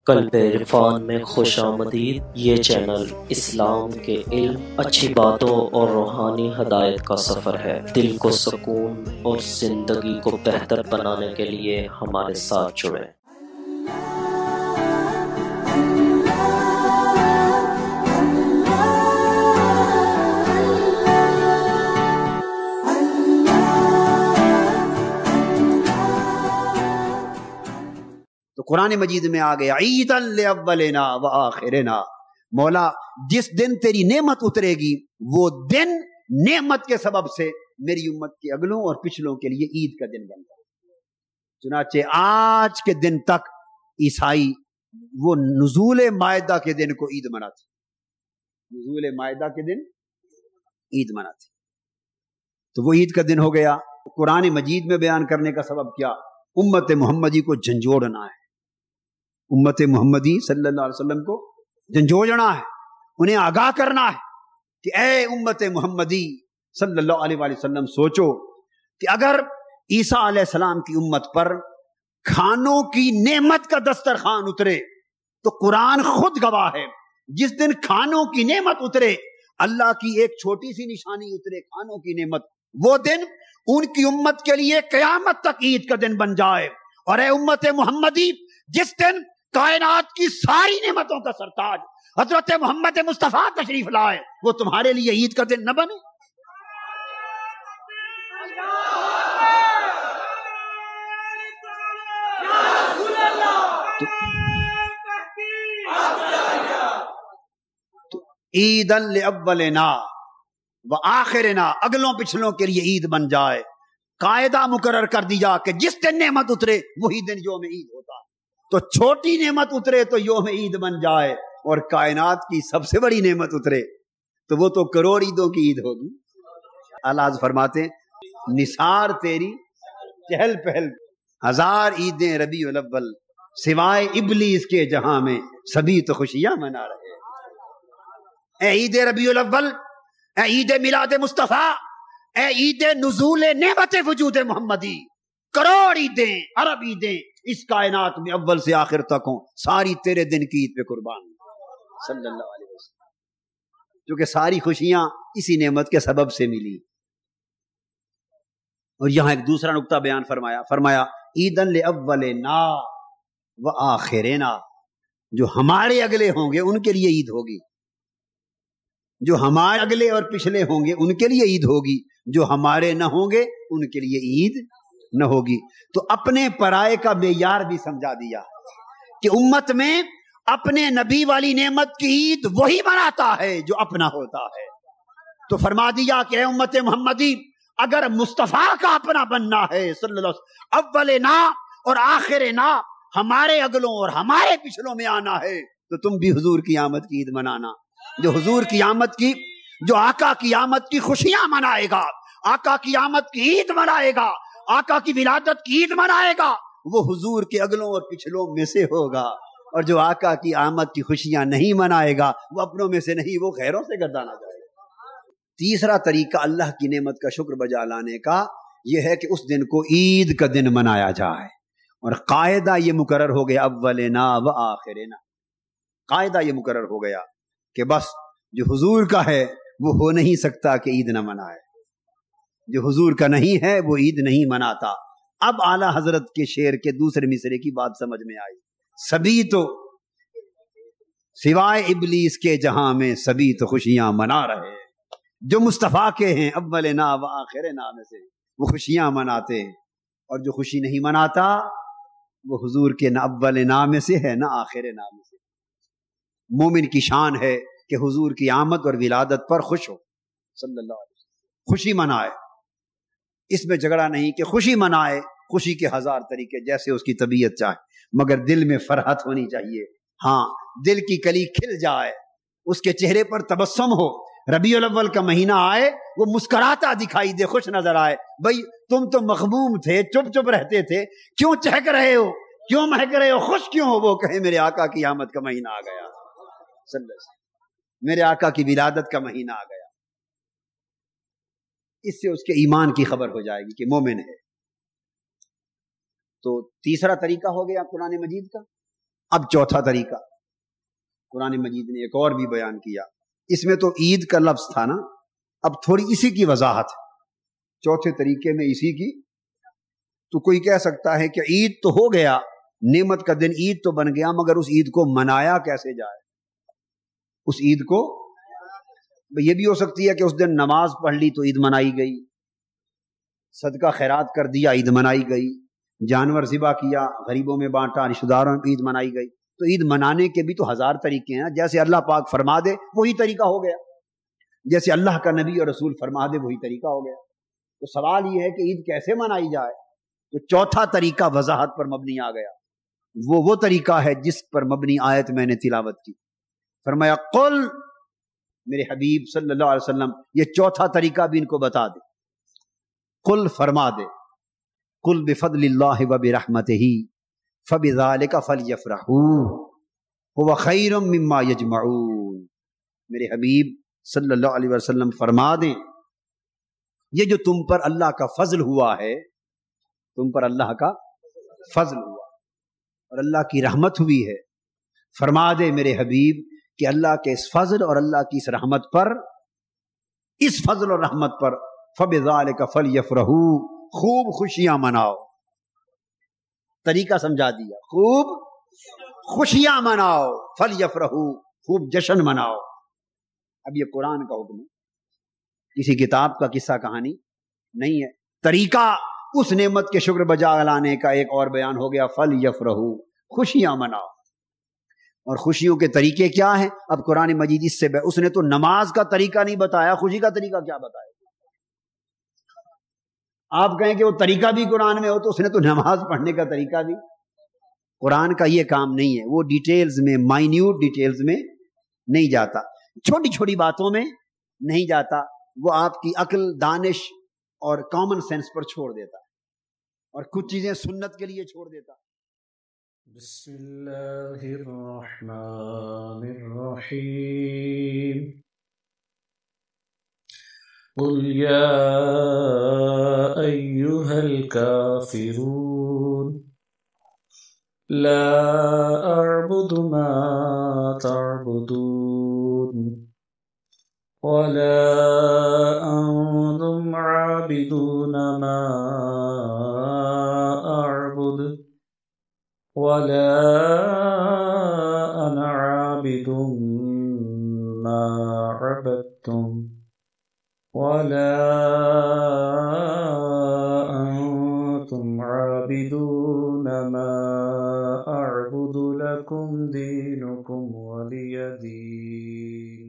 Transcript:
قلب عرفان میں خوش آمدید۔ یہ چینل اسلام کے علم، اچھی باتوں اور روحانی ہدایت کا سفر ہے۔ دل کو سکون اور زندگی کو بہتر بنانے کے لیے ہمارے ساتھ جڑیں۔ تو قرآن مجید میں آ گیا عیداً لاولنا و آخرنا، مولا جس دن تیری نعمت اترے گی وہ دن نعمت کے سبب سے میری امت کے اگلوں اور پچھلوں کے لیے عید کا دن بن گیا۔ چنانچہ آج کے دن تک عیسائی وہ نزول مائدہ کے دن کو عید مناتے، نزول مائدہ کے دن عید مناتے، تو وہ عید کا دن ہو گیا۔ قرآن مجید میں بیان کرنے کا سبب کیا؟ امت محمدی کو جھنجھوڑنا ہے، امت محمدی صلی اللہ علیہ وسلم کو جھنجھوڑنا ہے، انہیں آگاہ کرنا ہے کہ اے امت محمدی صلی اللہ علیہ وسلم، سوچو کہ اگر عیسیٰ علیہ السلام کی امت پر کھانوں کی نعمت کا دسترخوان اترے تو قرآن خود گواہ ہے، جس دن کھانوں کی نعمت اترے، اللہ کی ایک چھوٹی سی نشانی اترے کھانوں کی نعمت، وہ دن ان کی امت کے لیے قیامت تک عید کا دن بن جائے۔ اور اے امت محمدی، جس دن کائنات کی ساری نعمتوں کا سرتاج حضرت محمد مصطفیٰ تشریف لائے، وہ تمہارے لیے عید کا دن نہ بنے؟ تو عیداً لاولنا و آخرنا، اگلوں پچھلوں کے لیے عید بن جائے۔ قاعدہ مقرر کر دیا کہ جس دن نعمت اترے وہی دن یوم عید ہوتا ہے، تو چھوٹی نعمت اترے تو یوم عید بن جائے، اور کائنات کی سب سے بڑی نعمت اترے تو وہ تو کروڑ عیدوں کی عید ہوگی۔ اللہ فرماتے ہیں نثار تیری چہل پہل، ہزار عیدیں ربیع الاول، سوائے ابلیس کے جہاں میں سبھی تو خوشیاں منا رہے ہیں۔ اے عید ربیع الاول، اے عید میلاد مصطفیٰ، اے عید نزول نعمت وجود محمدی، کروڑ عیدیں، ارب عیدیں اس کائنات میں اول سے آخر تک ہوں، ساری تیرے دن کی عید پہ قربان صلی اللہ علیہ وسلم، کیونکہ ساری خوشیاں اسی نعمت کے سبب سے ملی۔ اور یہاں ایک دوسرا نقطہ بیان فرمایا عیداً لاولنا و آخرنا، جو ہمارے اگلے ہوں گے ان کے لیے عید ہوگی، جو ہمارے اگلے اور پچھلے ہوں گے ان کے لیے عید ہوگی، جو ہمارے نہ ہوں گے ان کے لیے عید نہ ہوگی۔ تو اپنے پرائے کا معیار بھی سمجھا دیا کہ امت میں اپنے نبی والی نعمت کی عید وہی مناتا ہے جو اپنا ہوتا ہے۔ تو فرما دیا کہ اے امت محمدی، اگر مصطفیٰ کا اپنا بننا ہے صلی اللہ علیہ وسلم، اولنا اور آخرنا، ہمارے اگلوں اور ہمارے پچھلوں میں آنا ہے، تو تم بھی حضور کی آمد کی عید منانا۔ جو حضور کی آمد کی، جو آقا کی آمد کی خوشیاں منائے گا، آقا کی آمد کی عید منائے گا، آقا کی ولادت کی عید منائے گا، وہ حضور کے اگلوں اور پچھلوں میں سے ہوگا۔ اور جو آقا کی آمد کی خوشیاں نہیں منائے گا، وہ اپنوں میں سے نہیں، وہ غیروں سے گردانا جائے گا۔ تیسرا طریقہ اللہ کی نعمت کا شکر بجا لانے کا یہ ہے کہ اس دن کو عید کا دن منایا جائے، اور قاعدہ یہ مقرر ہو گیا اولنا و آخرنا، قاعدہ یہ مقرر ہو گیا کہ بس جو حضور کا ہے وہ ہو نہیں سکتا کہ عید نہ منائے، جو حضور کا نہیں ہے وہ عید نہیں مناتا۔ اب اعلیٰ حضرت کے شعر کے دوسرے مصرے کی بات سمجھ میں آئی، سبھی تو سوائے ابلیس کے جہاں میں سبھی تو خوشیاں منا رہے ہیں، جو مصطفیٰ کے ہیں اولنا و آخرنا میں سے وہ خوشیاں مناتے ہیں، اور جو خوشی نہیں مناتا وہ حضور کے نہ اولنا میں سے ہے نہ آخرنا میں سے۔ مومن کی شان ہے کہ حضور کی آمد اور ولادت پر خوش ہو صلی اللہ علیہ وسلم، خوشی منائے، اس میں جھگڑا نہیں کہ خوشی منائے، خوشی کے ہزار طریقے جیسے اس کی طبیعت چاہے، مگر دل میں فرحت ہونی چاہیے۔ ہاں، دل کی کلی کھل جائے، اس کے چہرے پر تبسم ہو، ربیع الاول کا مہینہ آئے وہ مسکراتا دکھائی دے، خوش نظر آئے۔ بھئی تم تو مغموم تھے، چپ چپ رہتے تھے، کیوں چہک رہے ہو، کیوں مہک رہے ہو، خوش کیوں ہو؟ وہ کہے میرے آقا کی آمد کا مہینہ آ گیا صلی اللہ علیہ وسلم، میرے آقا کی ولادت کا مہینہ آ گیا۔ اس سے اس کے ایمان کی خبر ہو جائے گی کہ مومن ہے۔ تو تیسرا طریقہ ہو گیا قرآن مجید کا اب چوتھا طریقہ قرآن مجید نے ایک اور بھی بیان کیا، اس میں تو عید کا لفظ تھا نا، اب تھوڑی اسی کی وضاحت ہے چوتھے طریقے میں اسی کی۔ تو کوئی کہہ سکتا ہے کہ عید تو ہو گیا، نعمت کا دن عید تو بن گیا، مگر اس عید کو منایا کیسے جائے؟ اس عید کو یہ بھی ہو سکتی ہے کہ اس دن نماز پڑھ لی تو عید منائی گئی، صدقہ خیرات کر دیا عید منائی گئی، جانور ذبح کیا غریبوں میں بانٹا رشتہ داروں میں عید منائی گئی۔ تو عید منانے کے بھی تو ہزار طریقے ہیں، جیسے اللہ پاک فرما دے وہی طریقہ ہو گیا، جیسے اللہ کا نبی اور رسول فرما دے وہی طریقہ ہو گیا۔ تو سوال یہ ہے کہ عید کیسے منائی جائے؟ تو چوتھا طریقہ وضاحت پر مبنی آ گیا، وہ طریقہ ہے جس پر مبنی آیت میں نے تلاوت کی۔ فرمایا قل، میرے حبیب صلی اللہ علیہ وسلم یہ چوتھا طریقہ بھی ان کو بتا دے، قل فرما دے، قل بفضل اللہ وبرحمتہ فبذالک فلیفرحوا هو خیر مما یجمعون۔ میرے حبیب صلی اللہ علیہ وسلم فرما دیں یہ جو تم پر اللہ کا فضل ہوا ہے، تم پر اللہ کا فضل ہوا اور اللہ کی رحمت ہوئی ہے، فرما دے میرے حبیب کہ اللہ کے اس فضل اور اللہ کی اس رحمت پر، اس فضل اور رحمت پر فبذالک فلیفرحوا، خوب خوشیاں مناؤ۔ طریقہ سمجھا دیا، خوب خوشیاں مناؤ، فلیفرحوا، خوب جشن مناؤ۔ اب یہ قرآن کا حکم ہے، کسی کتاب کا قصہ کہانی نہیں ہے۔ طریقہ اس نعمت کے شکر بجا لانے کا ایک اور بیان ہو گیا، فلیفرحوا، خوشیاں مناؤ۔ اور خوشیوں کے طریقے کیا ہیں؟ اب قرآن مجید اس نے تو نماز کا طریقہ نہیں بتایا، خوشی کا طریقہ کیا بتایا؟ آپ کہیں کہ وہ طریقہ بھی قرآن میں ہو تو اس نے تو نماز پڑھنے کا طریقہ بھی۔ قرآن کا یہ کام نہیں ہے، وہ ڈیٹیلز میں، مائنیوٹ ڈیٹیلز میں نہیں جاتا، چھوٹی چھوٹی باتوں میں نہیں جاتا، وہ آپ کی عقل، دانش اور کامن سینس پر چھوڑ دیتا ہے، اور کچھ چیزیں سنت کے لیے چھوڑ دیتا۔ بسم اللہ الرحمن الرحیم، قل یا ایہا الکافرون لا اعبد ما تعبدون ولا انتم عابدون ما اعبد ولا انا عابد ما عبدتم ولا انتم عابدون ما اعبد لكم دينكم ولي دين۔